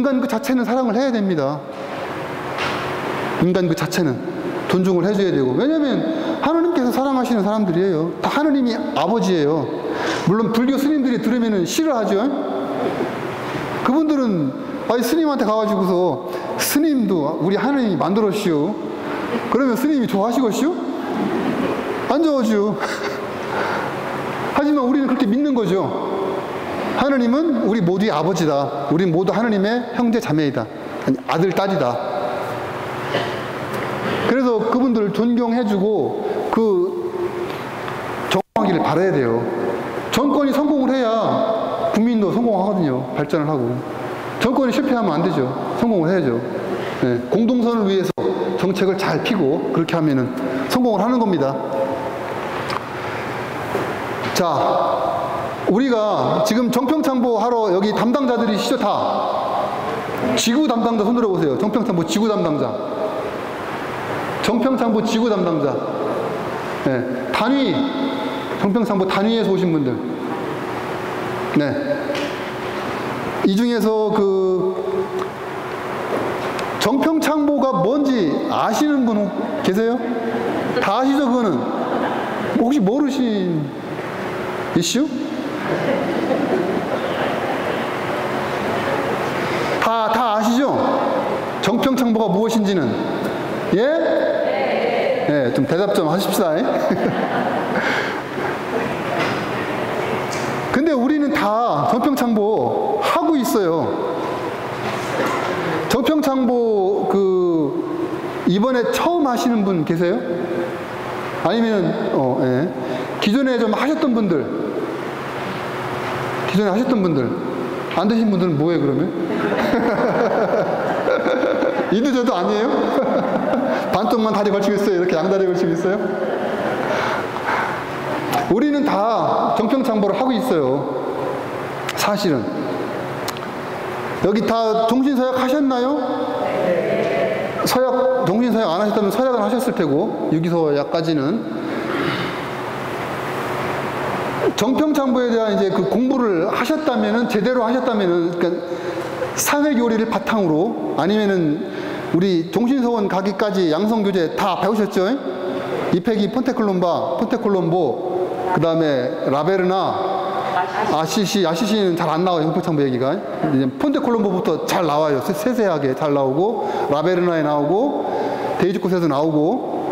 인간 그 자체는 사랑을 해야 됩니다. 인간 그 자체는 존중을 해줘야 되고. 왜냐면 하나님께서 사랑하시는 사람들이에요. 다 하나님이 아버지예요. 물론 불교 스님들이 들으면 싫어하죠. 그분들은 아니 스님한테 가가지고서 스님도 우리 하나님이 만들었시오. 그러면 스님이 좋아하시겠시오? 안 좋아하죠. 하지만 우리는 그렇게 믿는 거죠. 하나님은 우리 모두의 아버지다. 우리 모두 하나님의 형제 자매이다. 아니, 아들 딸이다. 그래서 그분들을 존경해주고 정하기를 바라야 돼요. 정권이 성공을 해야 국민도 성공하거든요. 발전을 하고. 정권이 실패하면 안 되죠. 성공을 해야죠. 네, 공동선을 위해서 정책을 잘 피고 그렇게 하면은 성공을 하는 겁니다. 자, 우리가 지금 정평창보 하러 여기 담당자들이시죠, 다. 지구 담당자 손 들어보세요. 정평창보 지구 담당자. 정평창보 지구 담당자. 네, 단위, 정평창보 단위에서 오신 분들. 네. 이 중에서 정평창보가 뭔지 아시는 분 계세요? 다 아시죠, 그거는? 혹시 모르신 이슈? 다 아시죠? 정평창보가 무엇인지는? 예? 네, 좀 대답 좀 하십시다. 근데 우리는 다 정평창보 하고 있어요. 정평창보 이번에 처음 하시는 분 계세요? 아니면 예. 기존에 좀 하셨던 분들, 기존에 하셨던 분들, 안 되신 분들은 뭐예요 그러면? 이도 저도 아니에요? 반쪽만 다리 걸치고 있어요? 이렇게 양다리 걸치고 있어요? 우리는 다 정평창보를 하고 있어요. 사실은. 여기 다 종신서약 하셨나요? 종신서약 안 하셨다면 서약은 하셨을 테고, 유기서약까지는. 정평창보에 대한 이제 그 공부를 하셨다면은, 제대로 하셨다면은, 그러니까 사회교리를 바탕으로, 아니면은 우리 종신서원 가기까지 양성교재 다 배우셨죠? 이페기, 폰테콜롬보, 그 다음에 라베르나, 아시시는 잘 안 나와요. 정평창보 얘기가. 이제 폰테콜롬보부터 잘 나와요. 세세하게 잘 나오고, 라베르나에 나오고, 데이지콧에도 나오고,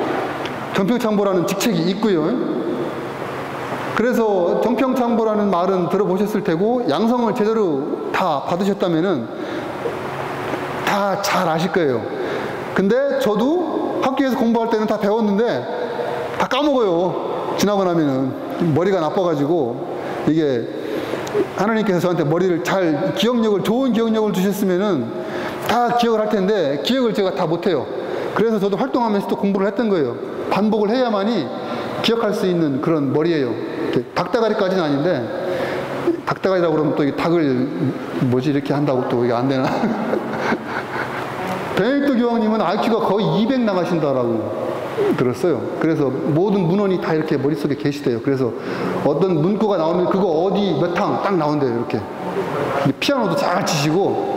정평창보라는 직책이 있고요. 그래서 정평창보라는 말은 들어보셨을 테고, 양성을 제대로 다 받으셨다면은 다 잘 아실 거예요. 근데 저도 학교에서 공부할 때는 다 배웠는데 다 까먹어요. 지나고 나면은 머리가 나빠가지고. 이게 하나님께서 저한테 머리를 좋은 기억력을 주셨으면은 다 기억을 할 텐데 기억을 제가 다 못해요. 그래서 저도 활동하면서 또 공부를 했던 거예요. 반복을 해야만이 기억할 수 있는 그런 머리예요. 닭다가리까지는 아닌데, 닭다가리라고 그러면 또 이 닭을 이렇게 한다고 또 이게 안 되나? 베네딕토 교황님은 IQ가 거의 200 나가신다라고 들었어요. 그래서 모든 문헌이 다 이렇게 머릿속에 계시대요. 그래서 어떤 문구가 나오면 그거 어디 몇 항 딱 나온대요. 이렇게. 피아노도 잘 치시고.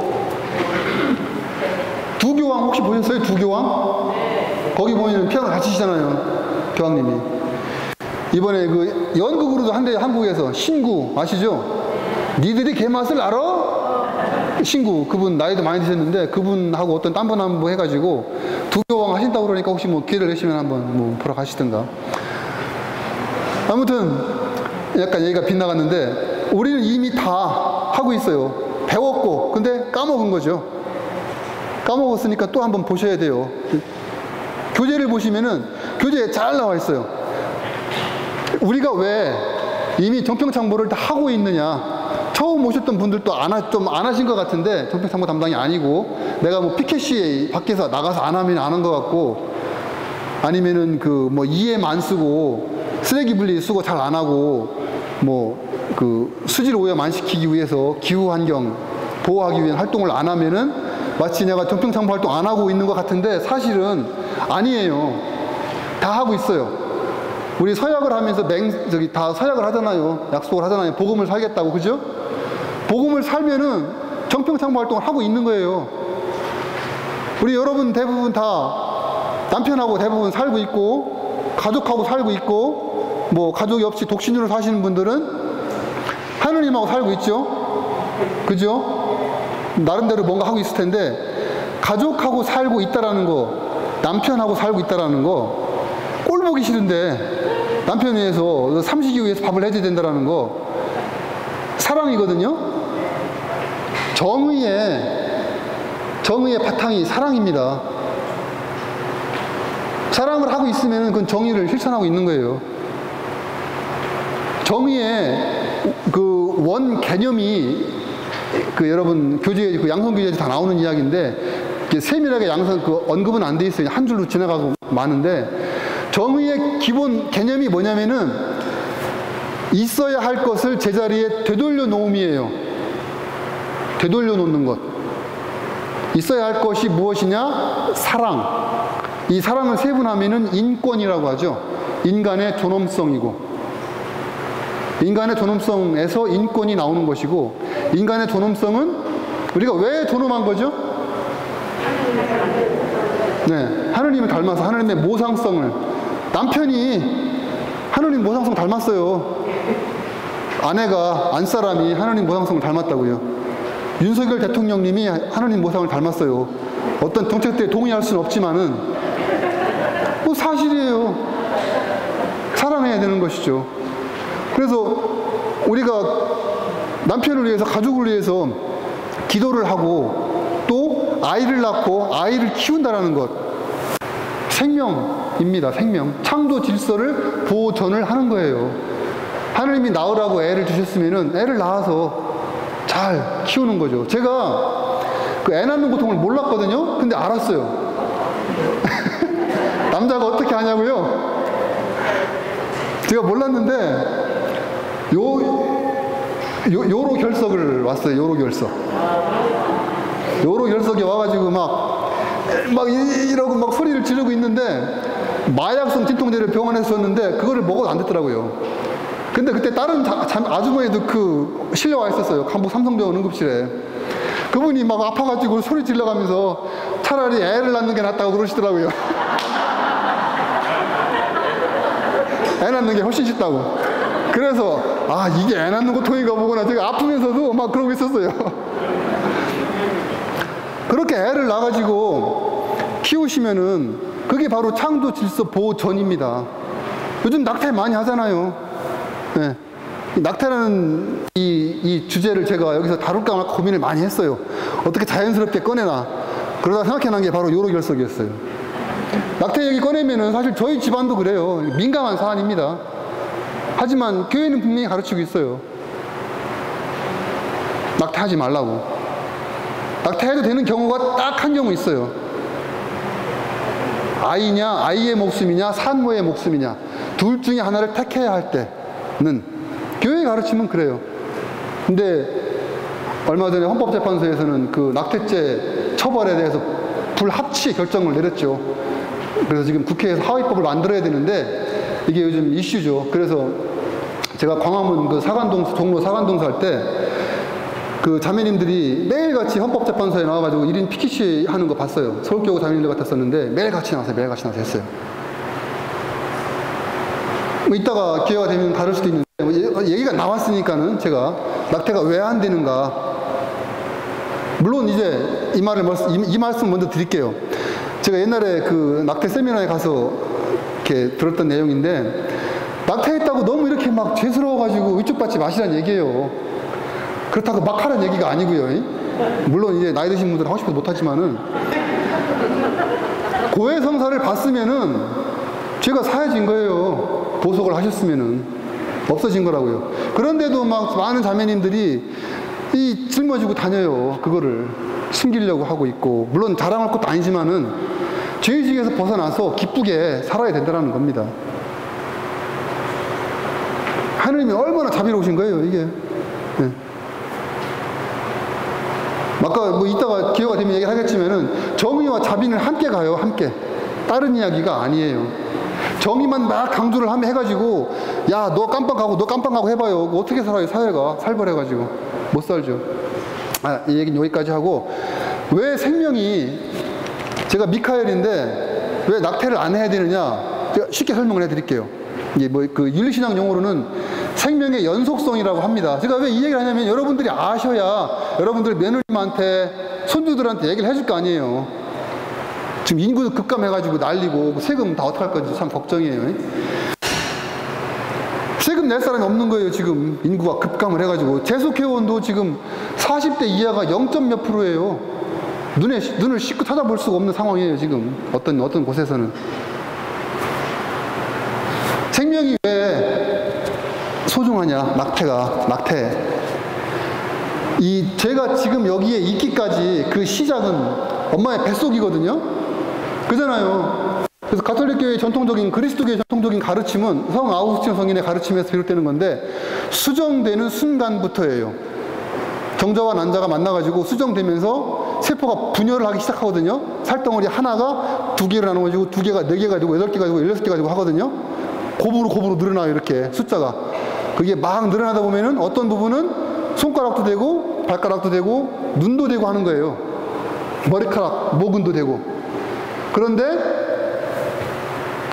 두교황 혹시 보셨어요? 두교황? 거기 보면 피아노 잘 치시잖아요. 교황님이. 이번에 연극으로도 한국에서 신구 아시죠? 니들이 개맛을 알아? 신구, 그분 나이도 많이 드셨는데 그분하고 어떤 딴 분 한 분 해가지고 두교황 하신다고 그러니까 혹시 기회를 내시면 한번 보러 가시든가. 아무튼 약간 얘기가 빗나갔는데 우리는 이미 다 하고 있어요. 배웠고. 근데 까먹은 거죠. 까먹었으니까 또 한번 보셔야 돼요. 교재를 보시면은 교재에 잘 나와 있어요. 우리가 왜 이미 정평창보를 다 하고 있느냐. 처음 오셨던 분들도 좀 안 하신 것 같은데, 정평창보 담당이 아니고, 내가 피켓이 밖에서 나가서 안 하면 안 한 것 같고, 아니면은 EM 안 쓰고, 쓰레기 분리 쓰고 잘 안 하고, 수질 오염 안 시키기 위해서 기후환경 보호하기 위한 활동을 안 하면은, 마치 내가 정평창보 활동 안 하고 있는 것 같은데, 사실은 아니에요. 다 하고 있어요. 우리 서약을 하면서 다 서약을 하잖아요. 약속을 하잖아요. 복음을 살겠다고, 그죠? 복음을 살면은 정평창부 활동을 하고 있는 거예요. 우리 여러분 대부분 다 남편하고 대부분 살고 있고, 가족하고 살고 있고, 뭐 가족이 없이 독신으로 사시는 분들은 하느님하고 살고 있죠. 그죠? 나름대로 뭔가 하고 있을 텐데, 가족하고 살고 있다라는 거, 남편하고 살고 있다라는 거, 꼴 보기 싫은데 남편 위해서, 삼식이 위해서 밥을 해줘야 된다라는 거, 사랑이거든요. 정의의 바탕이 사랑입니다. 사랑을 하고 있으면 그건 정의를 실천하고 있는 거예요. 정의의 그 원 개념이 여러분 교재에 양성교재에서 다 나오는 이야기인데, 세밀하게 언급은 안 돼 있어요. 한 줄로 지나가고 마는데, 정의의 기본 개념이 뭐냐면은 있어야 할 것을 제자리에 되돌려 놓음이에요. 되돌려 놓는 것. 있어야 할 것이 무엇이냐? 사랑. 이 사랑을 세분하면은 인권이라고 하죠. 인간의 존엄성이고, 인간의 존엄성에서 인권이 나오는 것이고, 인간의 존엄성은 우리가 왜 존엄한 거죠? 네, 하느님을 닮아서 하느님의 모상성을, 남편이 하느님 모상성 닮았어요. 아내가, 안사람이 하느님 모상성을 닮았다고요. 윤석열 대통령님이 하느님 모상을 닮았어요. 어떤 정책들에 동의할 수는 없지만은 뭐 사실이에요. 사랑해야 되는 것이죠. 그래서 우리가 남편을 위해서, 가족을 위해서 기도를 하고 또 아이를 낳고 아이를 키운다라는 것, 생명입니다. 생명. 창조 질서를 보존을 하는 거예요. 하느님이 낳으라고 애를 주셨으면은 애를 낳아서 잘 키우는 거죠. 제가 그 애 낳는 고통을 몰랐거든요. 근데 알았어요. 남자가 어떻게 하냐고요? 제가 몰랐는데 요로 결석을 왔어요. 요로 결석. 요로 결석이 와가지고 막 이러고 막 소리를 지르고 있는데, 마약성 진통제를 병원에서 줬는데 그거를 먹어도 안 됐더라고요. 근데 그때 다른 아주머니도 실려와 있었어요. 강북 삼성병원 응급실에. 그분이 막 아파가지고 소리 질러가면서 차라리 애를 낳는 게 낫다고 그러시더라고요. 애 낳는 게 훨씬 쉽다고. 그래서 이게 애 낳는 고통인가 보구나. 제가 아프면서도 막 그러고 있었어요. 그렇게 애를 낳아가지고 키우시면은 그게 바로 창조 질서 보존입니다. 요즘 낙태 많이 하잖아요. 네. 낙태라는 이 주제를 제가 여기서 다룰까 말까 고민을 많이 했어요. 어떻게 자연스럽게 꺼내나. 그러다 생각해난 게 바로 요로결석이었어요. 낙태 얘기 꺼내면은 사실 저희 집안도 그래요. 민감한 사안입니다. 하지만 교회는 분명히 가르치고 있어요. 낙태하지 말라고. 낙태해도 되는 경우가 딱 한 경우 있어요. 아이냐, 아이의 목숨이냐, 산모의 목숨이냐, 둘 중에 하나를 택해야 할 때는 교회 가르치면 그래요. 근데 얼마 전에 헌법재판소에서는 그 낙태죄 처벌에 대해서 불합치 결정을 내렸죠. 그래서 지금 국회에서 하위법을 만들어야 되는데 이게 요즘 이슈죠. 그래서 제가 광화문 종로 사관동서 할 때 그 자매님들이 매일같이 헌법재판소에 나와가지고 1인 PTC 하는 거 봤어요. 서울교구 자매님들 같았었는데 매일같이 나와서 했어요. 뭐 이따가 기회가 되면 다룰 수도 있는데, 얘기가 나왔으니까는 제가 낙태가 왜 안 되는가. 물론 이제 이 말씀 먼저 드릴게요. 제가 옛날에 그 낙태 세미나에 가서 이렇게 들었던 내용인데, 낙태했다고 너무 이렇게 막 죄스러워가지고 위축받지 마시라는 얘기예요. 그렇다고 막 하라는 얘기가 아니고요. 물론 이제 나이 드신 분들은 하고 싶어도 못하지만은, 고해성사를 봤으면은 죄가 사해진 거예요. 보석을 하셨으면은 없어진 거라고요. 그런데도 막 많은 자매님들이 짊어지고 다녀요. 그거를 숨기려고 하고 있고, 물론 자랑할 것도 아니지만은 죄의식에서 벗어나서 기쁘게 살아야 된다는 겁니다. 하느님이 얼마나 자비로우신 거예요, 이게. 네. 아까 뭐 이따가 기회가 되면 얘기를 하겠지만은 정의와 자비는 함께 가요, 함께. 다른 이야기가 아니에요. 정의만 막 강조를 해가지고, 야, 너 깜빵 가고 해봐요. 어떻게 살아요, 사회가. 살벌해가지고. 못 살죠. 이 얘기는 여기까지 하고, 왜 생명이, 제가 미카엘인데 왜 낙태를 안 해야 되느냐, 제가 쉽게 설명을 해드릴게요. 이게 뭐 그 윤리신학 용어로는 생명의 연속성이라고 합니다. 제가 왜 이 얘기를 하냐면, 여러분들이 아셔야 여러분들 며느님한테, 손주들한테 얘기를 해줄 거 아니에요. 지금 인구 급감해가지고 난리고 세금 다 어떡할 건지 참 걱정이에요. 세금 낼 사람이 없는 거예요. 지금 인구가 급감을 해가지고 재속회원도 지금 40대 이하가 0. 몇 %예요. 눈을 씻고 찾아볼 수가 없는 상황이에요. 지금 어떤 곳에서는. 생명이 왜 소중하냐? 낙태. 제가 지금 여기에 있기까지 그 시작은 엄마의 뱃속이거든요. 그잖아요. 그래서 가톨릭교회의 전통적인, 그리스도교의 전통적인 가르침은 성 아우구스틴 성인의 가르침에서 비롯되는 건데, 수정되는 순간부터예요. 정자와 난자가 만나가지고 수정되면서 세포가 분열을 하기 시작하거든요. 살덩어리 하나가 2개로 나눠가지고 2개가 4개가 되고 8개가 되고 16개가 되고 하거든요. 곱으로 늘어나요. 이렇게 숫자가. 그게 막 늘어나다 보면은 어떤 부분은 손가락도 되고 발가락도 되고 눈도 되고 하는 거예요. 머리카락, 모근도 되고. 그런데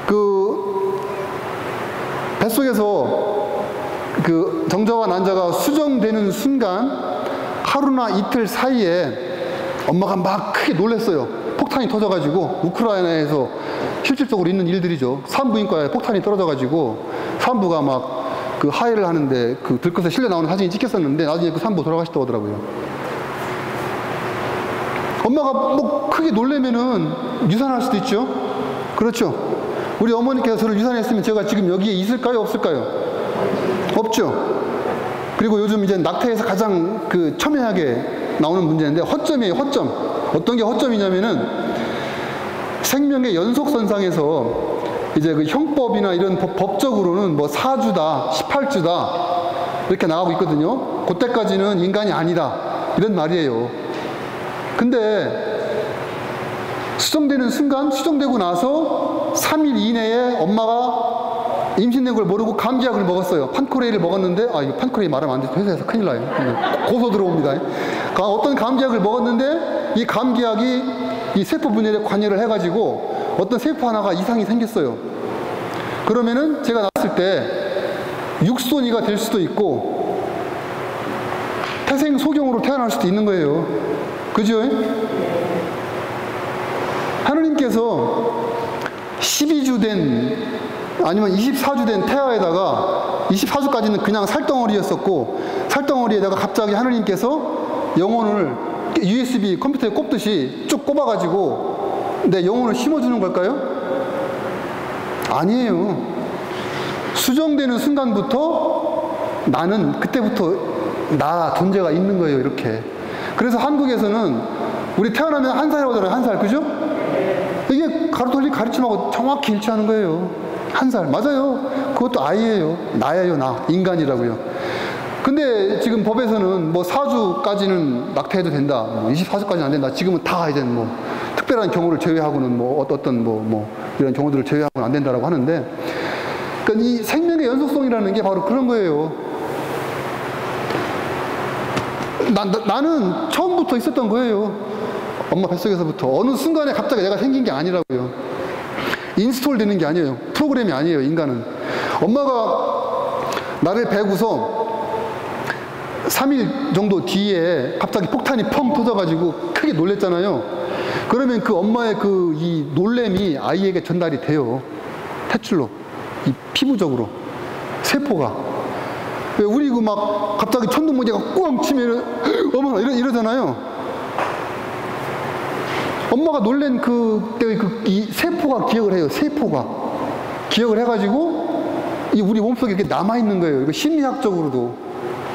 그 뱃속에서 그 정자와 난자가 수정되는 순간 하루나 이틀 사이에 엄마가 막 크게 놀랐어요. 폭탄이 터져가지고, 우크라이나에서 실질적으로 있는 일들이죠. 산부인과에 폭탄이 떨어져가지고 산부가 막 그 하해를 하는데 그 들것에 실려 나오는 사진이 찍혔었는데, 나중에 그 산부 돌아가셨다고 하더라고요. 엄마가 뭐 크게 놀래면은 유산할 수도 있죠. 그렇죠. 우리 어머니께서 저를 유산했으면 제가 지금 여기에 있을까요? 없을까요? 없죠. 그리고 요즘 이제 낙태에서 가장 그 첨예하게 나오는 문제인데, 허점이에요. 허점. 어떤 게 허점이냐면은, 생명의 연속선상에서 이제 그 형법이나 이런 법적으로는 뭐 4주다, 18주다 이렇게 나가고 있거든요. 그때까지는 인간이 아니다, 이런 말이에요. 근데 수정되는 순간, 수정되고 나서 3일 이내에 엄마가 임신된 걸 모르고 감기약을 먹었어요. 판코레이를 먹었는데, 이거 판코레이 말하면 안 돼. 회사에서 큰일 나요. 고소 들어옵니다. 어떤 감기약을 먹었는데 이 감기약이 이 세포 분열에 관여를 해가지고 어떤 세포 하나가 이상이 생겼어요. 그러면은 제가 낳았을 때 육손이가 될 수도 있고 태생 소경으로 태어날 수도 있는 거예요. 그죠? 하느님께서 12주 된, 아니면 24주 된 태아에다가, 24주까지는 그냥 살덩어리였었고, 살덩어리에다가 갑자기 하느님께서 영혼을 USB 컴퓨터에 꼽듯이 쭉 꼽아가지고 내 영혼을 심어주는 걸까요? 아니에요. 수정되는 순간부터 나는, 그때부터 나 존재가 있는 거예요. 이렇게. 그래서 한국에서는 우리 태어나면 1살이라고 하잖아요. 1살. 그죠? 이게 가톨릭 가르침하고 정확히 일치하는 거예요. 1살. 맞아요. 그것도 아이예요. 나예요. 나. 인간이라고요. 근데 지금 법에서는 뭐 4주까지는 낙태해도 된다, 뭐 24주까지는 안 된다. 지금은 다 이제 뭐 특별한 경우를 제외하고는 뭐 어떤 뭐 이런 경우들을 제외하고는 안 된다라고 하는데, 그러니까 이 생명의 연속성이라는 게 바로 그런 거예요. 나는 처음부터 있었던 거예요. 엄마 뱃속에서부터. 어느 순간에 갑자기 내가 생긴 게 아니라고요. 인스톨 되는 게 아니에요. 프로그램이 아니에요. 인간은. 엄마가 나를 베고서 3일 정도 뒤에 갑자기 폭탄이 펑 터져가지고 크게 놀랬잖아요. 그러면 그 엄마의 이 놀램이 아이에게 전달이 돼요. 탯줄로. 이 피부적으로. 세포가. 우리 막 갑자기 천둥번개가 꽝 치면 어머나 이러잖아요. 엄마가 놀란 이 세포가 기억을 해요. 세포가. 기억을 해가지고 우리 몸속에 이렇게 남아있는 거예요. 이거 심리학적으로도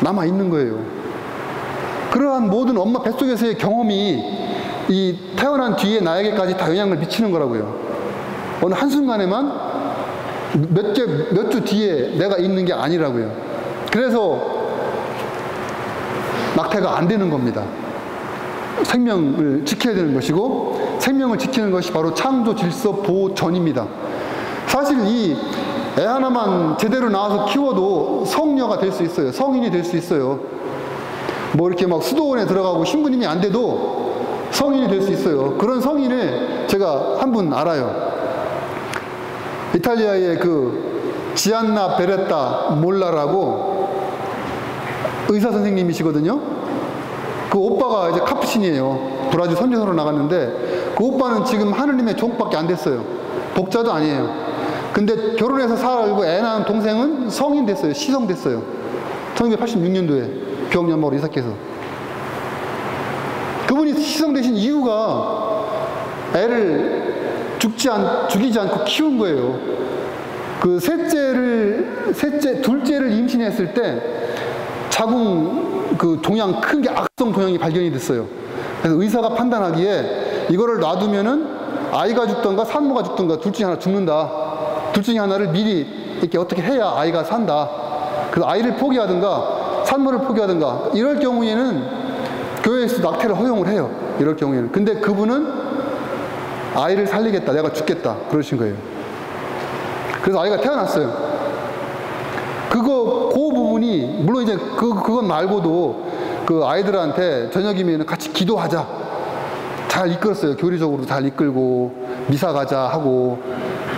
남아있는 거예요. 그러한 모든 엄마 뱃속에서의 경험이 이 태어난 뒤에 나에게까지 다 영향을 미치는 거라고요. 어느 한순간에만 몇 주 뒤에 내가 있는 게 아니라고요. 그래서 낙태가 안 되는 겁니다. 생명을 지켜야 되는 것이고, 생명을 지키는 것이 바로 창조 질서 보전입니다. 사실 이 애 하나만 제대로 낳아서 키워도 성녀가 될 수 있어요. 성인이 될 수 있어요. 뭐 이렇게 막 수도원에 들어가고 신부님이 안 돼도 성인이 될 수 있어요. 그런 성인을 제가 한 분 알아요. 이탈리아의 그 지안나 베레타 몰라라고 의사 선생님이시거든요. 그 오빠가 이제 카푸친이에요. 브라질 선교사로 나갔는데 그 오빠는 지금 하느님의 종밖에 안 됐어요. 독자도 아니에요. 근데 결혼해서 살고 애 낳은 동생은 성인 됐어요. 시성 됐어요. 1986년도에 교황연방으로 이삭해서. 그분이 시성되신 이유가 애를 죽이지 않고 키운 거예요. 그 둘째를 임신했을 때 자궁 그 동양 큰 게 악성 동양이 발견이 됐어요. 그래서 의사가 판단하기에 이거를 놔두면은 아이가 죽던가 산모가 죽던가 둘 중에 하나 죽는다. 둘 중에 하나를 미리 이렇게 어떻게 해야 아이가 산다. 그래서 아이를 포기하든가 산모를 포기하든가 이럴 경우에는 교회에서 낙태를 허용을 해요. 이럴 경우에는. 근데 그분은 아이를 살리겠다. 내가 죽겠다. 그러신 거예요. 그래서 아이가 태어났어요. 그 부분이, 물론 이제 그건 말고도 그 아이들한테 저녁이면 같이 기도하자. 잘 이끌었어요. 교리적으로 잘 이끌고, 미사 가자 하고,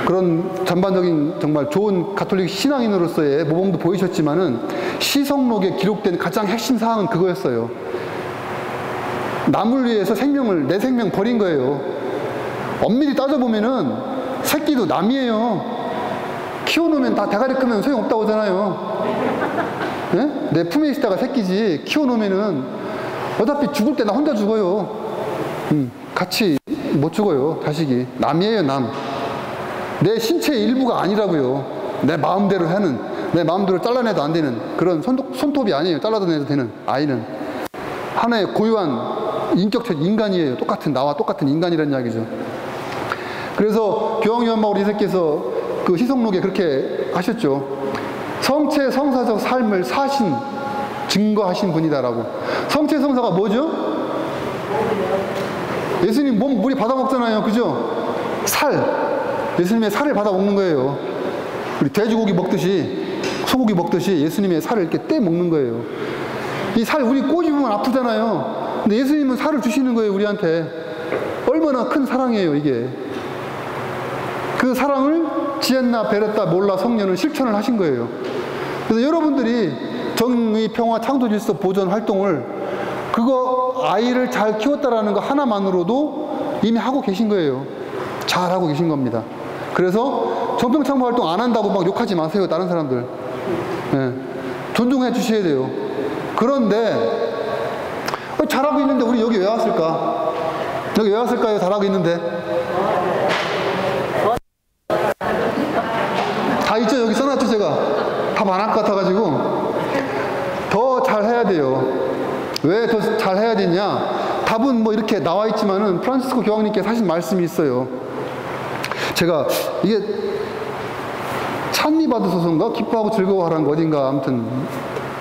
그런 전반적인 정말 좋은 가톨릭 신앙인으로서의 모범도 보이셨지만은 시성록에 기록된 가장 핵심 사항은 그거였어요. 남을 위해서 내 생명 버린 거예요. 엄밀히 따져보면은 새끼도 남이에요. 키워놓으면 다 대가리 크면 소용없다고 하잖아요. 네? 내 품에 있다가 새끼지. 키워놓으면은 어차피 죽을 때 나 혼자 죽어요. 같이 못 죽어요. 자식이. 남이에요, 남. 내 신체의 일부가 아니라고요. 내 마음대로 하는, 내 마음대로 잘라내도 안 되는 그런 손톱이 아니에요. 잘라내도 되는 아이는. 하나의 고유한 인격체 인간이에요. 나와 똑같은 인간이라는 이야기죠. 그래서 교황요한바울 2세께서 그 시성록에 그렇게 하셨죠. 성체 성사적 삶을 사신, 증거하신 분이다라고. 성체 성사가 뭐죠? 예수님 몸 우리 받아 먹잖아요. 그죠? 예수님의 살을 받아 먹는 거예요. 우리 돼지고기 먹듯이, 소고기 먹듯이 예수님의 살을 이렇게 떼 먹는 거예요. 이 살 우리 꼬집으면 아프잖아요. 근데 예수님은 살을 주시는 거예요, 우리한테. 얼마나 큰 사랑이에요, 이게. 그 사랑을 지엔나 베레타 몰라 성녀는 실천을 하신 거예요. 그래서 여러분들이 정의, 평화, 창조 질서 보존 활동을 그거 아이를 잘 키웠다라는 거 하나만으로도 이미 하고 계신 거예요. 잘 하고 계신 겁니다. 그래서 정평창조 활동 안 한다고 막 욕하지 마세요, 다른 사람들. 네. 존중해 주셔야 돼요. 그런데 잘하고 있는데 우리 여기 왜 왔을까? 여기 왜 왔을까요? 잘하고 있는데. 다 있죠? 여기 써놨죠? 제가 답 안 할 것 같아가지고. 더 잘해야 돼요. 왜 더 잘해야 되냐? 답은 뭐 이렇게 나와 있지만은 프란시스코 교황님께서 하신 말씀이 있어요. 제가 이게 찬미 받으소서인가? 기뻐하고 즐거워하라는 거 어딘가 아무튼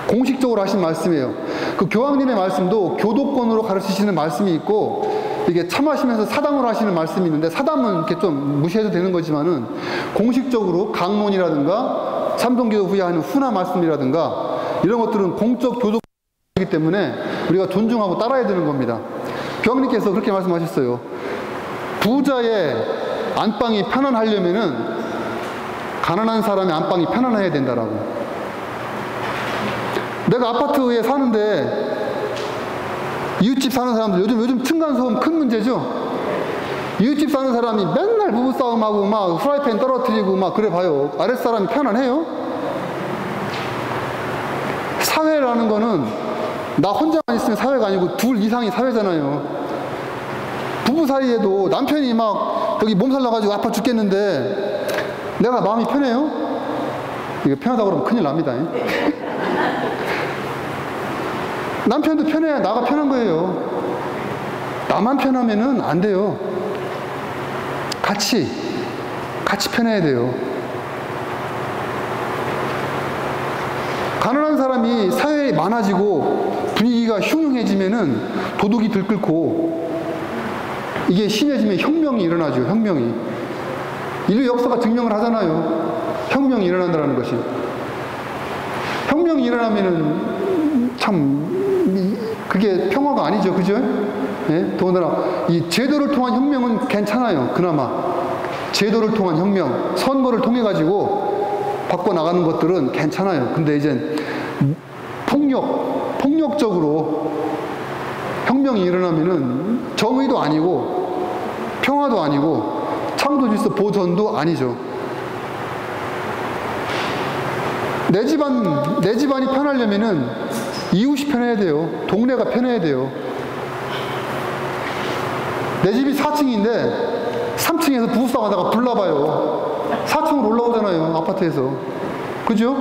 공식적으로 하신 말씀이에요. 그 교황님의 말씀도 교도권으로 가르치시는 말씀이 있고, 이게 참하시면서 사담으로 하시는 말씀이 있는데, 사담은 이렇게 좀 무시해도 되는 거지만은 공식적으로 강론이라든가 삼종기도 후에 하는 훈화 말씀이라든가 이런 것들은 공적 교도권이기 때문에 우리가 존중하고 따라야 되는 겁니다. 교황님께서 그렇게 말씀하셨어요. 부자의 안방이 편안하려면은 가난한 사람의 안방이 편안해야 된다라고. 내가 아파트에 사는데 이웃집 사는 사람들 요즘 층간소음 큰 문제죠. 이웃집 사는 사람이 맨날 부부싸움하고 막 프라이팬 떨어뜨리고 막 그래 봐요. 아랫사람이 편안해요? 사회라는 거는 나 혼자만 있으면 사회가 아니고 둘 이상이 사회잖아요. 부부 사이에도 남편이 막 여기 몸살 나가지고 아파 죽겠는데 내가 마음이 편해요? 이게 편하다고 그러면 큰일 납니다. 남편도 편해야 나가 편한 거예요. 나만 편하면은 안 돼요. 같이 편해야 돼요. 가난한 사람이 사회에 많아지고 분위기가 흉흉해지면은 도둑이 들끓고 이게 심해지면 혁명이 일어나죠. 혁명이. 인류 역사가 증명을 하잖아요. 혁명이 일어난다는 것이. 혁명이 일어나면은 참 그게 평화가 아니죠. 그죠? 예? 더군다나 이 제도를 통한 혁명은 괜찮아요. 그나마 제도를 통한 혁명, 선거를 통해 가지고 바꿔나가는 것들은 괜찮아요. 근데 이제 폭력적으로 혁명이 일어나면은 정의도 아니고 평화도 아니고 창조질서 보존도 아니죠. 내 집안이 편하려면은 이웃이 편해야 돼요. 동네가 편해야 돼요. 내 집이 4층인데 3층에서 부부싸움 하다가 불 나봐요. 4층으로 올라오잖아요. 아파트에서. 그죠?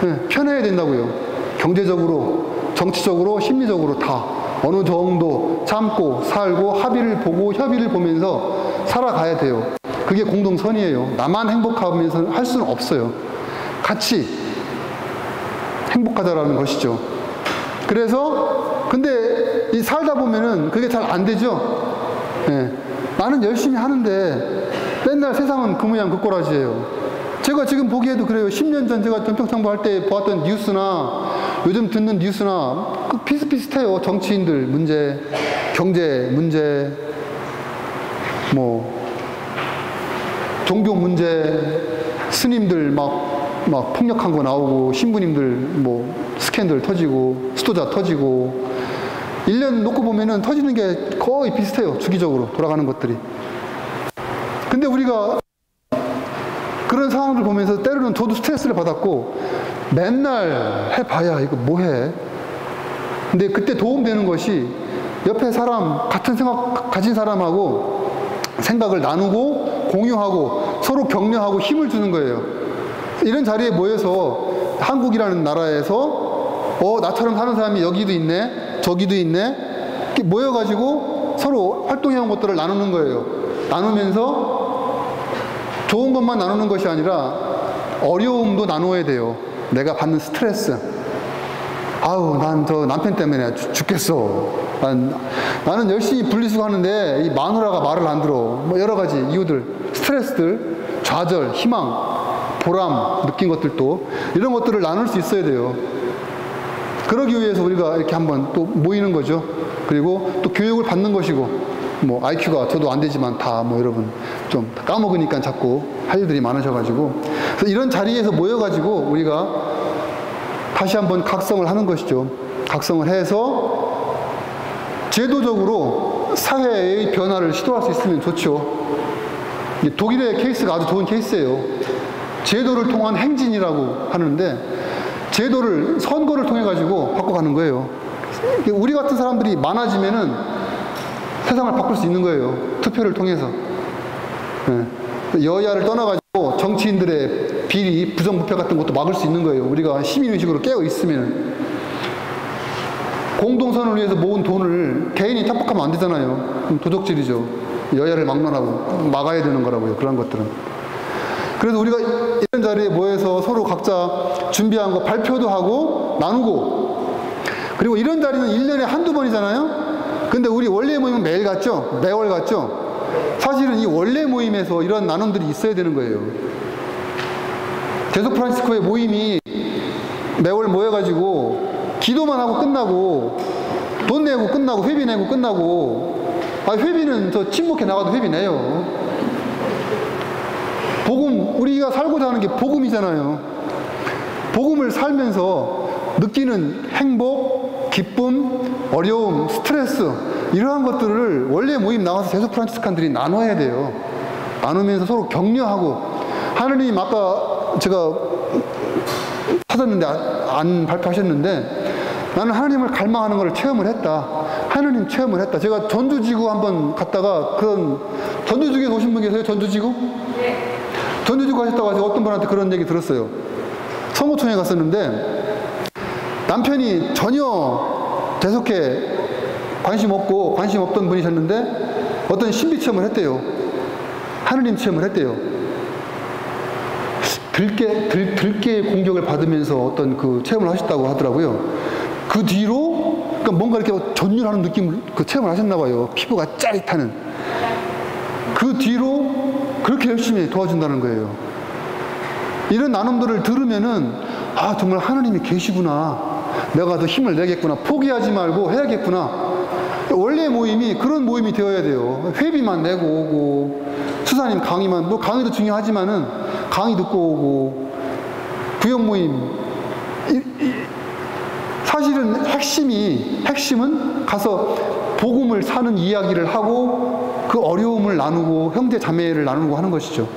네, 편해야 된다고요. 경제적으로, 정치적으로, 심리적으로 다 어느 정도 참고 살고 합의를 보고 협의를 보면서 살아가야 돼요. 그게 공동선이에요. 나만 행복하면서 할 수는 없어요. 같이 행복하자라는 것이죠. 그래서 근데 이 살다 보면은 그게 잘 안 되죠. 예. 나는 열심히 하는데 맨날 세상은 그 모양 그 꼴아지예요. 제가 지금 보기에도 그래요. 10년 전 제가 전평창부 할 때 보았던 뉴스나 요즘 듣는 뉴스나 비슷비슷해요. 정치인들 문제, 경제 문제, 뭐 종교 문제, 스님들 막 폭력한 거 나오고, 신부님들 뭐 스캔들 터지고, 수도자 터지고, 1년 놓고 보면은 터지는 게 거의 비슷해요. 주기적으로 돌아가는 것들이. 근데 우리가 그런 상황을 보면서 때로는 저도 스트레스를 받았고, 맨날 해봐야 이거 뭐해? 근데 그때 도움되는 것이 옆에 사람, 같은 생각 가진 사람하고 생각을 나누고 공유하고 서로 격려하고 힘을 주는 거예요. 이런 자리에 모여서 한국이라는 나라에서 나처럼 사는 사람이 여기도 있네, 저기도 있네, 이렇게 모여가지고 서로 활동해온 것들을 나누는 거예요. 나누면서 좋은 것만 나누는 것이 아니라 어려움도 나누어야 돼요. 내가 받는 스트레스. 아우, 난 저 남편 때문에 죽겠어. 나는 열심히 분리수거하는데 이 마누라가 말을 안 들어. 뭐 여러 가지 이유들, 스트레스들, 좌절, 희망, 보람 느낀 것들도, 이런 것들을 나눌 수 있어야 돼요. 그러기 위해서 우리가 이렇게 한번 또 모이는 거죠. 그리고 또 교육을 받는 것이고, 뭐 IQ가 저도 안 되지만 다 뭐 여러분 좀 까먹으니까 자꾸 할 일들이 많으셔가지고, 그래서 이런 자리에서 모여가지고 우리가 다시 한번 각성을 하는 것이죠. 각성을 해서 제도적으로 사회의 변화를 시도할 수 있으면 좋죠. 독일의 케이스가 아주 좋은 케이스예요. 제도를 통한 행진이라고 하는데, 제도를 선거를 통해 가지고 바꿔가는 거예요. 우리 같은 사람들이 많아지면은 세상을 바꿀 수 있는 거예요. 투표를 통해서. 여야를 떠나가지고 정치인들의 비리, 부정부패 같은 것도 막을 수 있는 거예요. 우리가 시민의식으로 깨어 있으면. 공동선을 위해서 모은 돈을 개인이 착복하면 안 되잖아요. 도적질이죠. 여야를 막론하고 막아야 되는 거라고요. 그런 것들은. 그래서 우리가 이런 자리에 모여서 서로 각자 준비한 거 발표도 하고 나누고, 그리고 이런 자리는 1년에 한두 번이잖아요. 근데 우리 원래 모임은 매일 갔죠? 매월 갔죠? 사실은 이 원래 모임에서 이런 나눔들이 있어야 되는 거예요. 제수 프란시스코의 모임이 매월 모여가지고 기도만 하고 끝나고, 돈 내고 끝나고, 회비 내고 끝나고, 회비는 저 친목해 나가도 회비 내요. 복음, 우리가 살고자 하는 게 복음이잖아요. 복음을 살면서 느끼는 행복, 기쁨, 어려움, 스트레스, 이러한 것들을 원래 모임 나와서 제수 프란치스칸들이 나눠야 돼요. 나누면서 서로 격려하고, 하느님 아까 제가 찾았는데 안 발표하셨는데, 나는 하나님을 갈망하는 걸 체험을 했다. 하느님 체험을 했다. 제가 전주지구 한번 갔다가, 그런 전주지구에서 오신 분 계세요? 전주지구? 네. 전주지구 하셨다고 해서 어떤 분한테 그런 얘기 들었어요. 선거촌에 갔었는데 남편이 전혀 대속해 관심 없고 관심 없던 분이셨는데 어떤 신비 체험을 했대요. 하느님 체험을 했대요. 들깨의 공격을 받으면서 어떤 그 체험을 하셨다고 하더라고요. 그 뒤로 그러니까 뭔가 이렇게 전율하는 느낌을 그 체험을 하셨나 봐요. 피부가 짜릿하는. 그 뒤로 그렇게 열심히 도와준다는 거예요. 이런 나눔들을 들으면은 정말 하나님이 계시구나. 내가 더 힘을 내겠구나, 포기하지 말고 해야겠구나. 원래 모임이 그런 모임이 되어야 돼요. 회비만 내고 오고, 수사님 강의만, 뭐 강의도 중요하지만은 강의 듣고 오고, 구역 모임. 사실은 핵심은 가서 복음을 사는 이야기를 하고 그 어려움을 나누고 형제 자매를 나누고 하는 것이죠.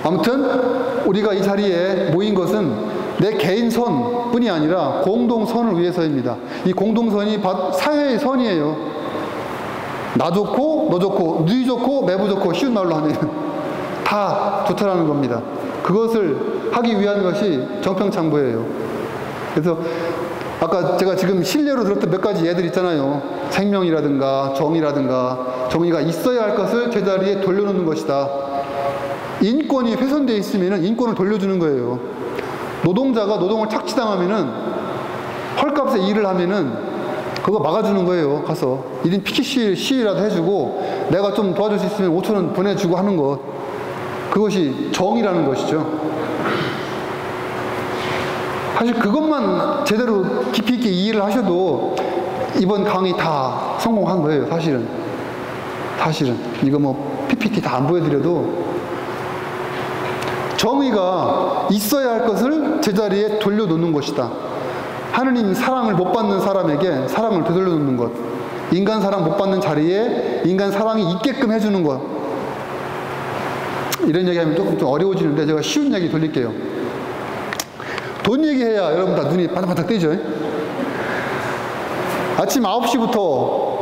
아무튼 우리가 이 자리에 모인 것은 내 개인 선뿐이 아니라 공동선을 위해서입니다. 이 공동선이 사회의 선이에요. 나 좋고 너 좋고 누이 좋고 매부 좋고, 쉬운 말로 하면 다 좋다라는 겁니다. 그것을 하기 위한 것이 정평창부예요. 그래서 아까 제가 지금 실례로 들었던 몇 가지 예들 있잖아요. 생명이라든가 정의라든가, 정의가 있어야 할 것을 제자리에 돌려놓는 것이다. 인권이 훼손되어 있으면 인권을 돌려주는 거예요. 노동자가 노동을 착취당하면은, 헐값에 일을 하면은 그거 막아주는 거예요. 가서 1인 피켓 시위라도 해주고 내가 좀 도와줄 수 있으면 5,000원 보내주고 하는 것, 그것이 정의라는 것이죠. 사실 그것만 제대로 깊이 있게 이해를 하셔도 이번 강의 다 성공한 거예요. 사실은 이거 뭐 PPT 다 안 보여드려도 정의가 있어야 할 것을 제자리에 돌려놓는 것이다. 하느님 사랑을 못 받는 사람에게 사랑을 되돌려놓는 것, 인간 사랑 못 받는 자리에 인간 사랑이 있게끔 해주는 것. 이런 얘기하면 조금 좀 어려워지는데 제가 쉬운 얘기 돌릴게요. 돈 얘기해야 여러분 다 눈이 반짝반짝 뜨죠. 아침 9시부터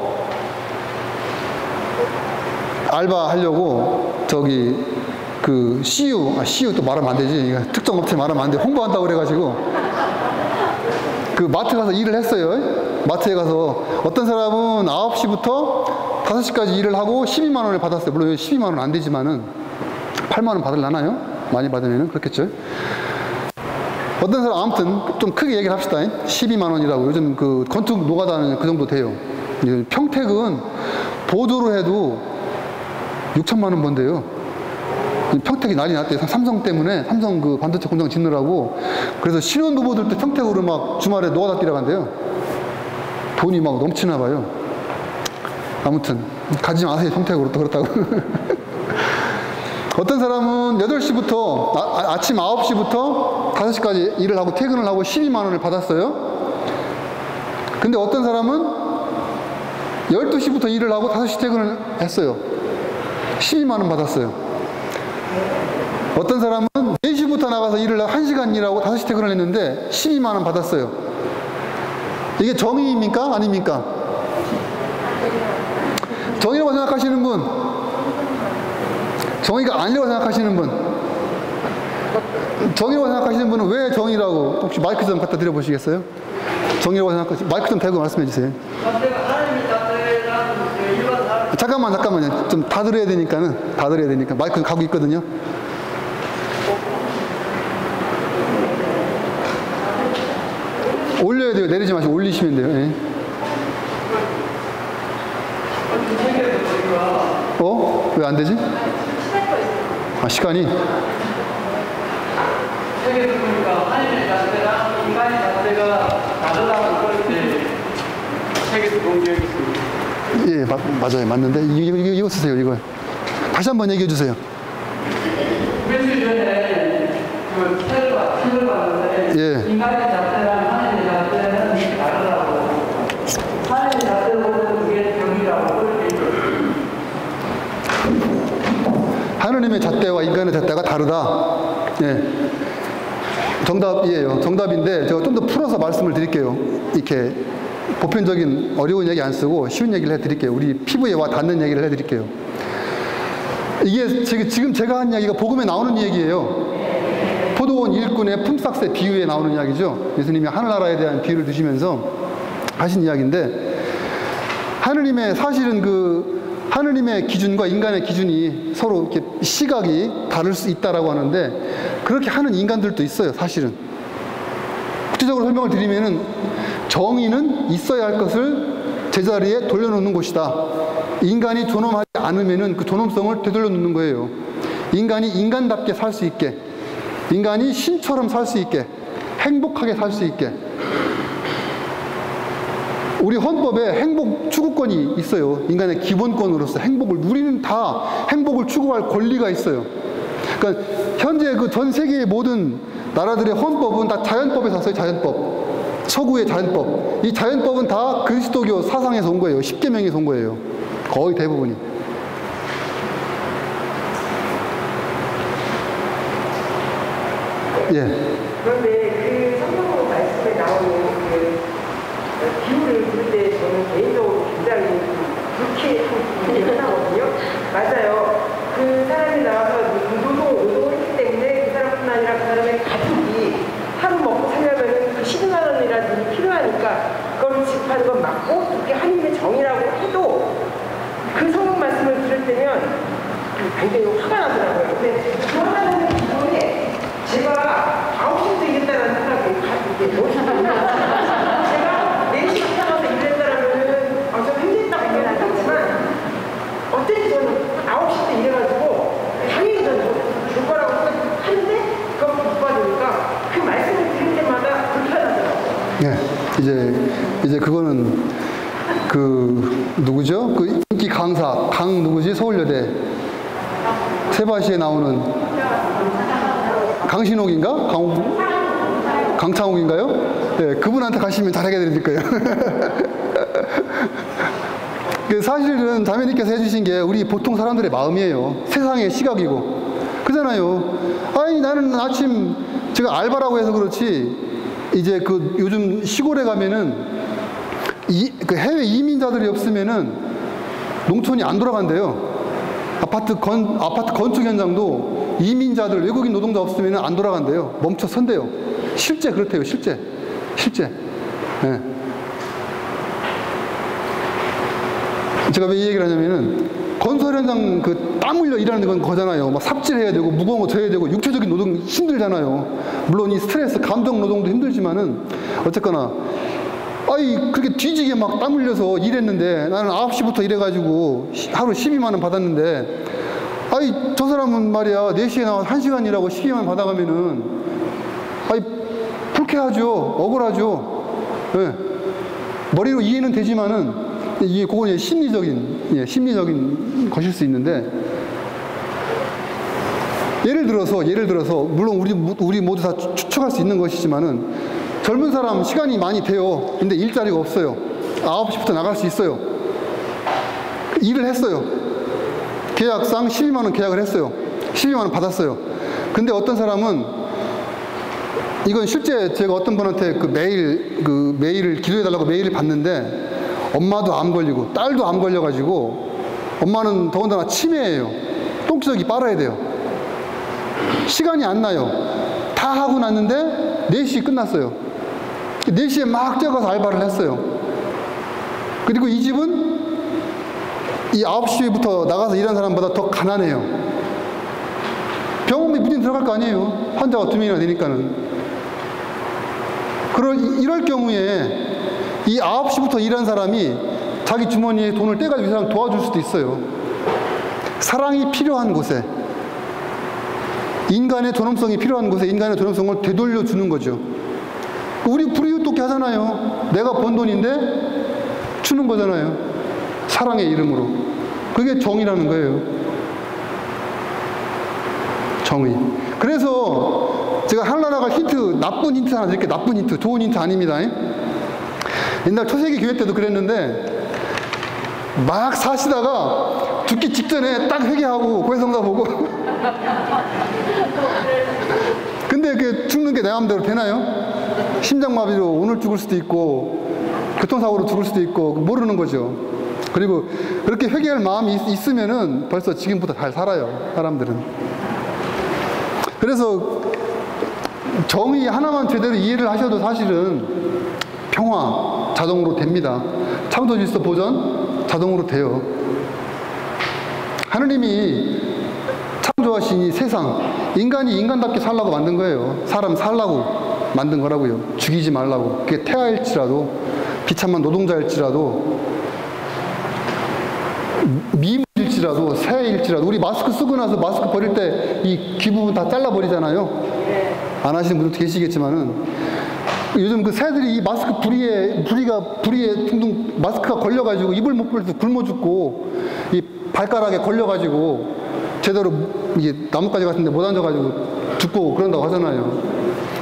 알바하려고 저기 그 CU 또 말하면 안 되지. 특정 업체 말하면 안 돼. 홍보한다고 그래가지고 그 마트 가서 일을 했어요. 마트에 가서 어떤 사람은 9시부터 5시까지 일을 하고 12만 원을 받았어요. 물론 12만 원은 안 되지만은 8만 원 받으려나요? 많이 받으면은 그렇겠죠. 어떤 사람, 아무튼 좀 크게 얘기를 합시다. 12만 원이라고. 요즘 그 건축 노가다는 그 정도 돼요. 평택은 보조로 해도 6천만 원 번대요. 평택이 난리 났대요. 삼성 때문에, 삼성 그 반도체 공장 짓느라고. 그래서 신혼부부들도 평택으로 막 주말에 노가다 뛰러 간대요. 돈이 막 넘치나 봐요. 아무튼 가지 마세요. 평택으로 또 그렇다고. 어떤 사람은 8시부터 아침 9시부터 5시까지 일을 하고 퇴근을 하고 12만 원을 받았어요. 근데 어떤 사람은 12시부터 일을 하고 5시 퇴근을 했어요. 12만 원 받았어요. 어떤 사람은 4시부터 나가서 일을 1시간 일하고 5시 퇴근을 했는데 12만 원 받았어요. 이게 정의입니까? 아닙니까? 정의라고 생각하시는 분, 정의가 아니라고 생각하시는 분, 정의라고 생각하시는 분은 왜 정의라고, 혹시 마이크 좀 갖다 드려보시겠어요? 정의라고 생각하시는, 마이크 좀 대고 말씀해 주세요. 잠깐만요. 좀 다 들어야 되니까. 마이크는 가고 있거든요. 올려야 돼요. 내리지 마시고 올리시면 돼요. 예. 왜 안 되지? 시간이? 책에서 보니까 하나님의 자체랑 인간의 자체가 다르다고 그렇게 책에서 본 기억이 있습니다. 예, 맞아요. 맞는데 이거 쓰세요. 이거 다시 한번 얘기해 주세요. 며칠 전에 그 책을 봤는데 인간의 자체랑 하나님의 자체는 다르다고. 하나님의 자체로 보면 그게 정의라고 그렇게 있거든요. 하느님의 잣대와 인간의 잣대가 다르다. 예. 정답이에요. 정답인데 제가 좀 더 풀어서 말씀을 드릴게요. 이렇게 보편적인 어려운 얘기 안 쓰고 쉬운 얘기를 해드릴게요. 우리 피부에 와 닿는 얘기를 해드릴게요. 이게 지금 제가 한 이야기가 복음에 나오는 얘기예요. 포도원 일꾼의 품삯의 비유에 나오는 이야기죠. 예수님이 하늘나라에 대한 비유를 드시면서 하신 이야기인데, 하느님의 사실은 하느님의 기준과 인간의 기준이 서로 이렇게 시각이 다를 수 있다라고 하는데, 그렇게 하는 인간들도 있어요. 사실은 구체적으로 설명을 드리면은, 정의는 있어야 할 것을 제자리에 돌려놓는 곳이다. 인간이 존엄하지 않으면은 그 존엄성을 되돌려놓는 거예요. 인간이 인간답게 살 수 있게, 인간이 신처럼 살 수 있게, 행복하게 살 수 있게. 우리 헌법에 행복 추구권이 있어요. 인간의 기본권으로서 행복을, 우리는 다 행복을 추구할 권리가 있어요. 그러니까 현재 그 전 세계의 모든 나라들의 헌법은 다 자연법에서 왔어요. 자연법. 서구의 자연법. 이 자연법은 다 그리스도교 사상에서 온 거예요. 십계명에서 온 거예요. 거의 대부분이. 예. 그런데 그 성경 말씀에 나오는 그 비유를 들을 때 저는 개인적으로 굉장히 불쾌한 하거든요. 맞아요. 그 사람이 나와서 노동을 했기 때문에 그 사람뿐만 아니라 그 사람의 가족이 하루 먹고 살려면 그 12만 원이라도 필요하니까 그걸 지급하는 건 맞고 그게 하나님의 정의라고 해도 그 성경 말씀을 들을 때면 굉장히 화가 나더라고요. 근데 그 화나는 기분에 제가 9시부터 일했다는 생각이 이게 멋있거든요. 제가 4시부터 나가서 일했다라면은 좀 힘들다고 생각하지만 어쩐지 저는 9시부터 일해가지고 당연히 저는 줄 거라고 생각하는데 그걸 못 받으니까 그 말씀을 들을 때마다 불편하더라고요. 네, 이제 그거는 그 누구죠? 그 인기 강사 누구지? 서울여대 세바시에 나오는 강신옥인가? 강창옥인가요? 네, 그분한테 가시면 잘하게 드릴 거예요. 사실은 자매님께서 해주신 게 우리 보통 사람들의 마음이에요. 세상의 시각이고. 그잖아요. 아니, 나는 아침, 제가 알바라고 해서 그렇지, 이제 그 요즘 시골에 가면은 그 해외 이민자들이 없으면은 농촌이 안 돌아간대요. 아파트 건축 현장도 이민자들, 외국인 노동자 없으면 안 돌아간대요. 멈춰 선대요. 실제 그렇대요. 실제. 네. 제가 왜 이 얘기를 하냐면은 건설 현장 그 땀 흘려 일하는 건 거잖아요. 막 삽질해야 되고 무거운 거 져야 되고 육체적인 노동 힘들잖아요. 물론 이 스트레스, 감정 노동도 힘들지만은 어쨌거나 아이 그렇게 뒤지게 막 땀 흘려서 일했는데 나는 9시부터 일해가지고 하루 12만 원 받았는데 아이 저 사람은 말이야 4시에 나와서 1시간 일하고 12만 원 받아가면은 아이 불쾌하죠. 억울하죠. 네. 머리로 이해는 되지만은 이게 그건 심리적인 것일 수 있는데 예를 들어서 물론 우리 모두 다 추측할 수 있는 것이지만은 젊은 사람 시간이 많이 돼요. 근데 일자리가 없어요. 9시부터 나갈 수 있어요. 일을 했어요. 계약상 12만 원 계약을 했어요. 12만 원 받았어요. 근데 어떤 사람은 이건 실제 제가 어떤 분한테 메일을 기도해달라고 메일을 받는데 엄마도 암 걸리고 딸도 암 걸려가지고 엄마는 더군다나 치매예요. 똥기저귀 빨아야 돼요. 시간이 안 나요. 다 하고 났는데 4시에 끝났어요. 4시에 막 뛰어가서 알바를 했어요. 그리고 이 집은 이 9시부터 나가서 일하는 사람보다 더 가난해요. 병원비 무진 들어갈 거 아니에요. 환자가 2명이나 되니까는. 이럴 경우에 이 9시부터 일하는 사람이 자기 주머니에 돈을 떼가지고 이 사람 도와줄 수도 있어요. 사랑이 필요한 곳에, 인간의 존엄성이 필요한 곳에 인간의 존엄성을 되돌려 주는 거죠. 우리 불이웃돕기 하잖아요. 내가 번 돈인데 주는 거잖아요. 사랑의 이름으로. 그게 정의라는 거예요. 정의. 그래서 제가 하나라가 나쁜 힌트 하나 드릴게요. 나쁜 힌트. 좋은 힌트 아닙니다. 옛날 초세기 교회 때도 그랬는데 막 사시다가 죽기 직전에 딱 회개하고 고해성사 보고 근데 그 죽는 게 내 마음대로 되나요? 심장마비로 오늘 죽을 수도 있고 교통사고로 죽을 수도 있고 모르는 거죠. 그리고 그렇게 회개할 마음이 있으면은 벌써 지금부터 잘 살아요. 사람들은. 그래서 정의 하나만 제대로 이해를 하셔도 사실은 평화 자동으로 됩니다. 창조 질서 보전 자동으로 돼요. 하느님이 창조하신 이 세상, 인간이 인간답게 살라고 만든 거예요. 사람 살라고 만든 거라고요. 죽이지 말라고. 그게 태아일지라도 비참한 노동자일지라도 미물일지라도 새일지라도 우리 마스크 쓰고 나서 마스크 버릴 때 이 귀 부분 다 잘라버리잖아요. 안 하시는 분들도 계시겠지만은 요즘 그 새들이 이 마스크 부리에 둥둥 마스크가 걸려가지고 입을 못 벌려서 굶어 죽고 이 발가락에 걸려가지고 제대로 이게 나뭇가지 같은데 못 앉아가지고 죽고 그런다고 하잖아요.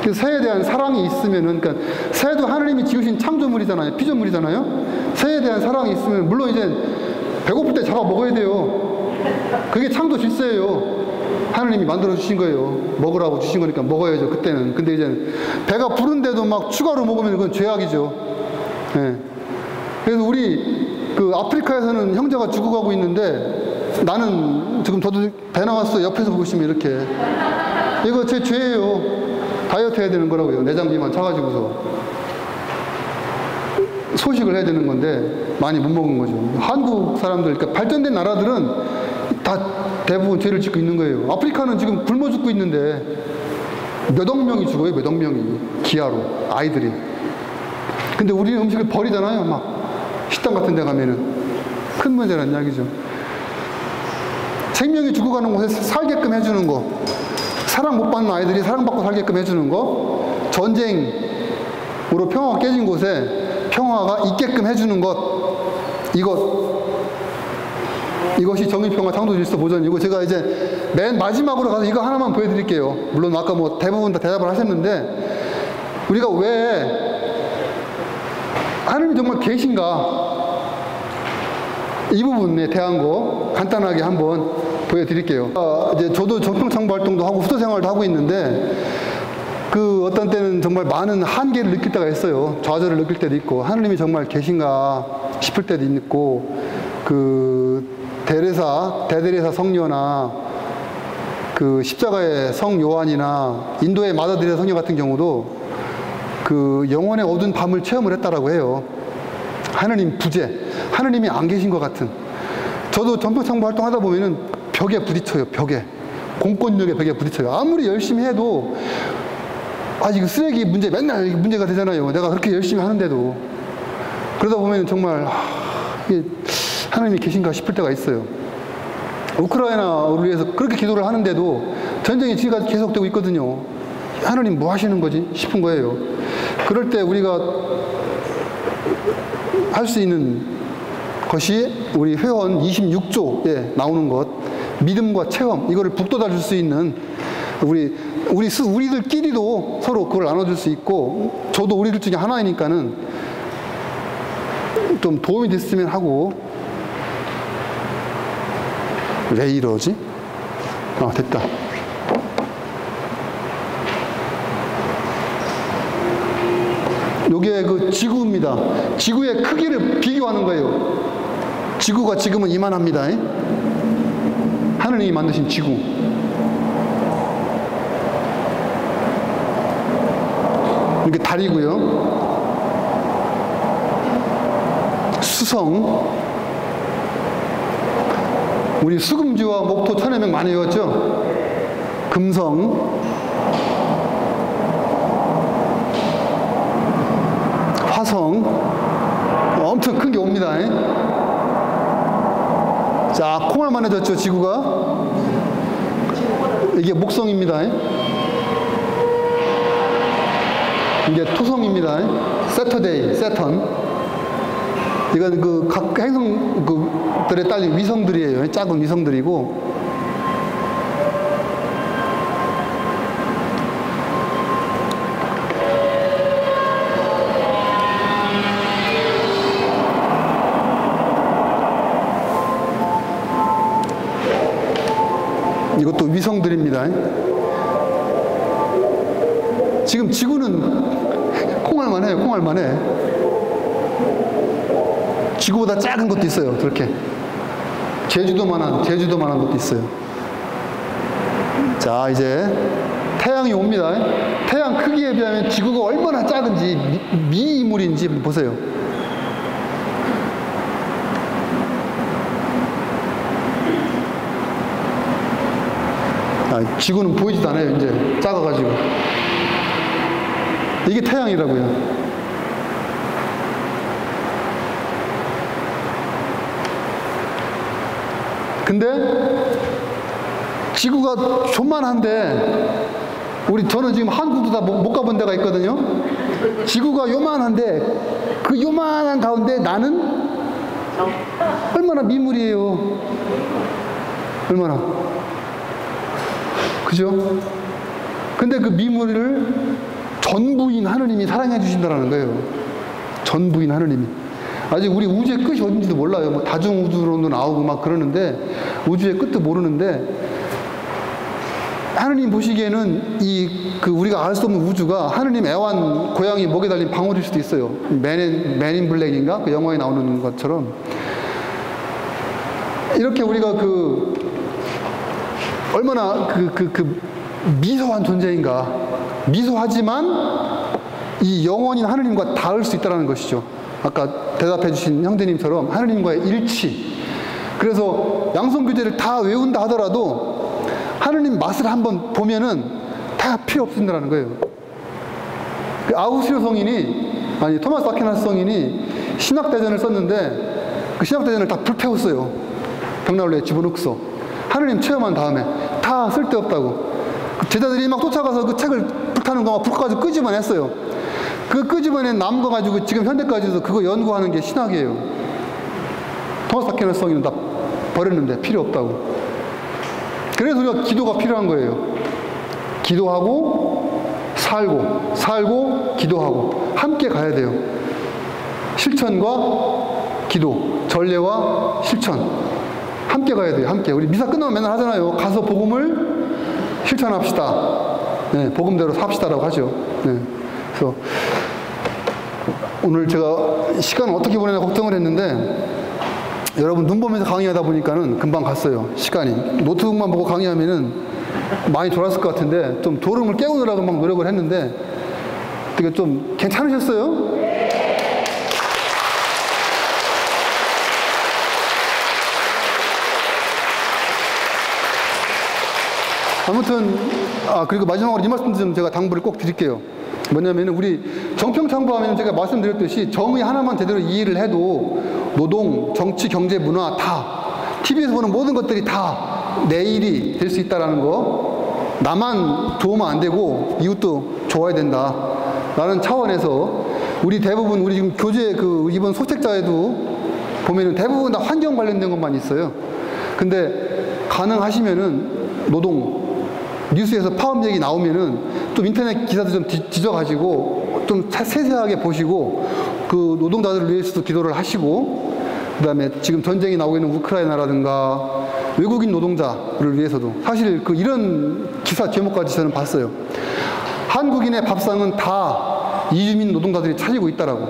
그래서 새에 대한 사랑이 있으면은, 그러니까 새도 하나님이 지으신 창조물이잖아요. 피조물이잖아요. 새에 대한 사랑이 있으면 물론 이제 배고플 때 잡아 먹어야 돼요. 그게 창조 질서예요. 하나님이 만들어 주신 거예요. 먹으라고 주신 거니까 먹어야죠, 그때는. 근데 이제 배가 부른데도 막 추가로 먹으면 그건 죄악이죠. 예. 그래서 우리 그 아프리카에서는 형제가 죽어가고 있는데, 나는 지금 저도 배 나왔어 옆에서 보고 있으면 이렇게, 이거 제 죄예요. 다이어트 해야 되는 거라고요. 내장비만 차가지고서 소식을 해야 되는 건데 많이 못 먹은 거죠. 한국 사람들, 그러니까 발전된 나라들은 다 대부분 죄를 짓고 있는 거예요. 아프리카는 지금 굶어 죽고 있는데 몇억 명이 죽어요. 몇억 명이 기아로, 아이들이. 근데 우리는 음식을 버리잖아요. 막 식당 같은 데 가면은. 큰 문제라는 이야기죠. 생명이 죽어가는 곳에 살게끔 해주는 거, 사랑 못 받는 아이들이 사랑받고 살게끔 해주는 거, 전쟁으로 평화가 깨진 곳에 평화가 있게끔 해주는 것, 이것이 정의평화 창조질서 보전이고, 제가 이제 맨 마지막으로 가서 이거 하나만 보여드릴게요. 물론 아까 뭐 대부분 다 대답을 하셨는데, 우리가 왜 하나님이 정말 계신가, 이 부분에 대한 거 간단하게 한번 보여드릴게요. 이제 저도 정평창부 활동도 하고 후도 생활도 하고 있는데, 그 어떤 때는 정말 많은 한계를 느낄 때가 있어요. 좌절을 느낄 때도 있고, 하나님이 정말 계신가 싶을 때도 있고, 그 대데레사 성녀나 그 십자가의 성 요한이나 인도의 마더 데레사 성녀 같은 경우도 그 영혼의 어두운 밤을 체험을 했다라고 해요. 하나님 부재, 하나님이 안 계신 것 같은. 저도 정평창부 활동하다 보면은 벽에 부딪혀요. 벽에, 공권력의 벽에 부딪혀요. 아무리 열심히 해도 이거 쓰레기 문제 맨날 문제가 되잖아요. 내가 그렇게 열심히 하는데도. 그러다 보면 정말 이게 하나님이 계신가 싶을 때가 있어요. 우크라이나를 위해서 그렇게 기도를 하는데도 전쟁이 지금까지 계속되고 있거든요. 하나님 뭐 하시는 거지 싶은 거예요. 그럴 때 우리가 할 수 있는 것이 우리 회원 26조에 나오는 것, 믿음과 체험, 이거를 북돋아 줄 수 있는 우리들끼리도 서로 그걸 나눠줄 수 있고, 저도 우리들 중에 하나이니까는 좀 도움이 됐으면 하고. 왜 이러지? 됐다. 요게 그 지구입니다. 지구의 크기를 비교하는 거예요. 지구가 지금은 이만합니다. 하느님이 만드신 지구. 이게 달이고요. 수성. 우리 수금지와 목토 천해명 많이 외웠죠? 금성. 화성. 엄청 큰 게 옵니다. 자, 콩알만해졌죠, 지구가? 이게 목성입니다. 이게 토성입니다. 세터데이, 세턴. 이건 그 각 행성들에 딸린 위성들이에요. 작은 위성들이고. 이것도 위성들입니다. 지금 지구는 콩알만해요. 콩알만해. 지구보다 작은 것도 있어요. 그렇게 제주도만한 것도 있어요. 자, 이제 태양이 옵니다. 태양 크기에 비하면 지구가 얼마나 작은지, 미인물인지 보세요. 지구는 보이지도 않아요. 이제 작아가지고. 이게 태양이라고요. 근데 지구가 조만한데, 저는 지금 한국도 다 못 가본 데가 있거든요. 지구가 요만한데 그 요만한 가운데 나는 얼마나 미물이에요. 얼마나. 그죠? 근데 그 미물을 전부인 하느님이 사랑해 주신다는 거예요. 전부인 하느님이. 아직 우리 우주의 끝이 어딘지도 몰라요. 뭐 다중우주론도 나오고 막 그러는데 우주의 끝도 모르는데 하느님 보시기에는 우리가 알 수 없는 우주가 하느님 애완 고양이 목에 달린 방울일 수도 있어요. 맨인 블랙인가? 그 영화에 나오는 것처럼. 이렇게 우리가 얼마나 미소한 존재인가. 미소하지만 이 영원인 하느님과 닿을 수 있다는 것이죠. 아까 대답해 주신 형제님처럼 하느님과의 일치. 그래서 양성규제를 다 외운다 하더라도 하느님 맛을 한번 보면은 다 필요 없습니다라는 거예요. 아우시오 성인이, 토마스 아퀴나스 성인이 신학대전을 썼는데 그 신학대전을 다 불태웠어요. 벽난로에 집어넣고서. 하느님 체험한 다음에 다 쓸데없다고. 제자들이 막 쫓아가서 그 책을 불타는 거 막 불까지 끄집어냈어요. 그 끄집어낸 나무 거 가지고 지금 현대까지도 그거 연구하는 게 신학이에요. 토마스 아퀴나스 성인은 다 버렸는데 필요 없다고. 그래서 우리가 기도가 필요한 거예요. 기도하고 살고 기도하고 함께 가야 돼요. 실천과 기도, 전례와 실천 함께 가야 돼요. 함께. 우리 미사 끝나면 맨날 하잖아요. 가서 복음을 실천합시다. 네, 복음대로 삽시다라고 하죠. 네. 그래서 오늘 제가 시간을 어떻게 보내나 걱정을 했는데 여러분 눈 보면서 강의하다 보니까는 금방 갔어요. 시간이. 노트북만 보고 강의하면은 많이 졸았을 것 같은데 좀 졸음을 깨우느라고 막 노력을 했는데 되게 좀 괜찮으셨어요? 아무튼 그리고 마지막으로 이 말씀도 좀 제가 당부를 꼭 드릴게요. 뭐냐면은 우리 정평창부하면 제가 말씀드렸듯이 정의 하나만 제대로 이해를 해도 노동, 정치, 경제, 문화 다 TV에서 보는 모든 것들이 다 내 일이 될 수 있다라는 거, 나만 좋으면 안 되고 이웃도 좋아야 된다 라는 차원에서 우리 대부분 우리 지금 교재 이번 소책자에도 보면은 대부분 다 환경 관련된 것만 있어요. 근데 가능하시면은 노동 뉴스에서 파업 얘기 나오면은 좀 인터넷 기사도 좀 뒤져가지고 좀 세세하게 보시고 그 노동자들을 위해서도 기도를 하시고, 그 다음에 지금 전쟁이 나오고 있는 우크라이나라든가 외국인 노동자를 위해서도 사실 이런 기사 제목까지 저는 봤어요. 한국인의 밥상은 다 이주민 노동자들이 차지고 있다라고.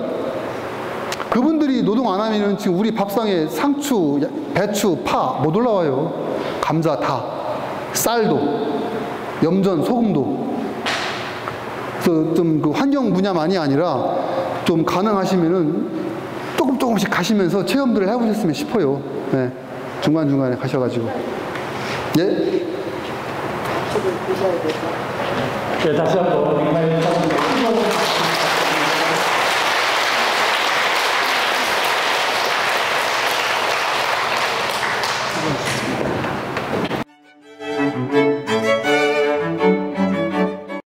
그분들이 노동 안 하면은 지금 우리 밥상에 상추, 배추, 파 못 올라와요. 감자 다, 쌀도, 염전, 소금도. 그래서 좀 환경 분야만이 아니라 좀 가능하시면은 조금씩 가시면서 체험들을 해보셨으면 싶어요. 네. 중간중간에 가셔가지고. 예? 네, 다시 한번